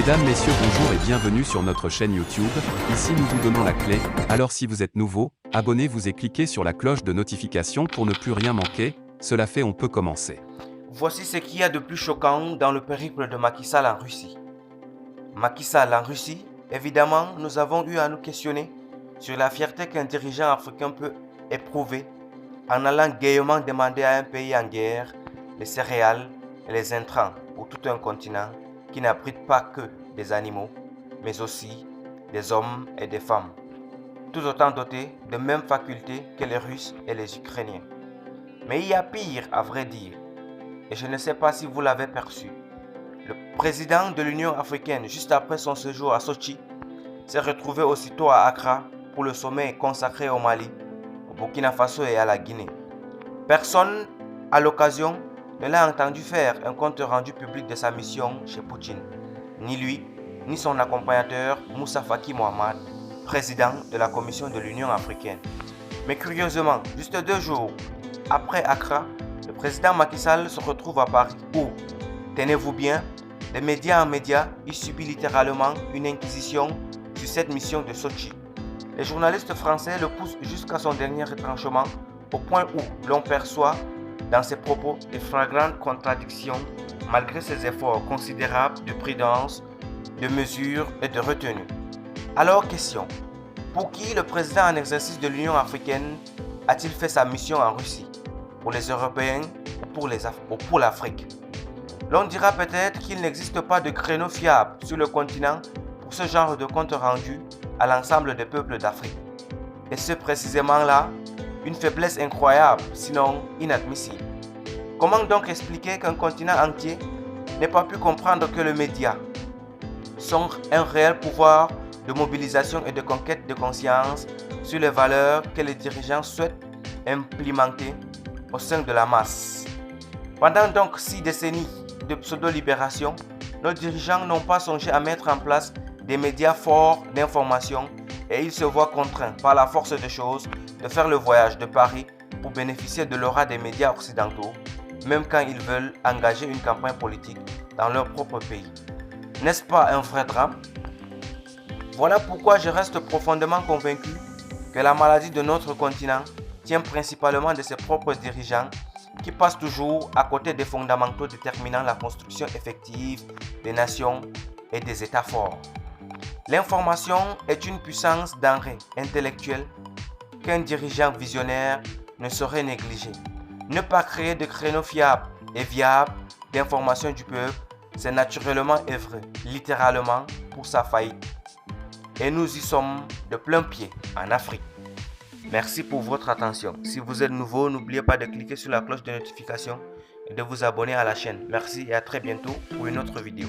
Mesdames, Messieurs, bonjour et bienvenue sur notre chaîne YouTube. Ici nous vous donnons la clé, alors si vous êtes nouveau, abonnez-vous et cliquez sur la cloche de notification pour ne plus rien manquer. Cela fait, on peut commencer. Voici ce qu'il y a de plus choquant dans le périple de Macky Sall en Russie. Macky Sall en Russie, évidemment, nous avons eu à nous questionner sur la fierté qu'un dirigeant africain peut éprouver en allant gaiement demander à un pays en guerre les céréales et les intrants pour tout un continent qui n'abrite pas que des animaux, mais aussi des hommes et des femmes, tous autant dotés de mêmes facultés que les Russes et les Ukrainiens. Mais il y a pire à vrai dire, et je ne sais pas si vous l'avez perçu. Le président de l'Union africaine, juste après son séjour à Sochi, s'est retrouvé aussitôt à Accra pour le sommet consacré au Mali, au Burkina Faso et à la Guinée. Personne, à l'occasion, ne l'a entendu faire un compte rendu public de sa mission chez Poutine. Ni lui, ni son accompagnateur Moussa Faki Mohamed, président de la Commission de l'Union africaine. Mais curieusement, juste 2 jours après Accra, le président Macky Sall se retrouve à Paris où, tenez-vous bien, de média en média, il subit littéralement une inquisition sur cette mission de Sochi. Les journalistes français le poussent jusqu'à son dernier retranchement, au point où l'on perçoit dans ses propos de flagrantes contradictions malgré ses efforts considérables de prudence, de mesure et de retenue. Alors question, pour qui le président en exercice de l'Union africaine a-t-il fait sa mission en Russie? Pour les Européens ou pour l'Afrique? L'on dira peut-être qu'il n'existe pas de créneau fiable sur le continent pour ce genre de compte rendu à l'ensemble des peuples d'Afrique. Et ce précisément là, une faiblesse incroyable, sinon inadmissible. Comment donc expliquer qu'un continent entier n'ait pas pu comprendre que les médias sont un réel pouvoir de mobilisation et de conquête de conscience sur les valeurs que les dirigeants souhaitent implémenter au sein de la masse? Pendant donc 6 décennies de pseudo-libération, nos dirigeants n'ont pas songé à mettre en place des médias forts d'information et ils se voient contraints par la force des choses de faire le voyage de Paris pour bénéficier de l'aura des médias occidentaux, même quand ils veulent engager une campagne politique dans leur propre pays. N'est-ce pas un vrai drame? Voilà pourquoi je reste profondément convaincu que la maladie de notre continent tient principalement de ses propres dirigeants qui passent toujours à côté des fondamentaux déterminant la construction effective des nations et des États forts. L'information est une puissance denrée intellectuelle qu'un dirigeant visionnaire ne saurait négliger. Ne pas créer de créneaux fiables et viables d'information du peuple, c'est naturellement œuvrer, littéralement, pour sa faillite. Et nous y sommes de plein pied en Afrique. Merci pour votre attention. Si vous êtes nouveau, n'oubliez pas de cliquer sur la cloche de notification et de vous abonner à la chaîne. Merci et à très bientôt pour une autre vidéo.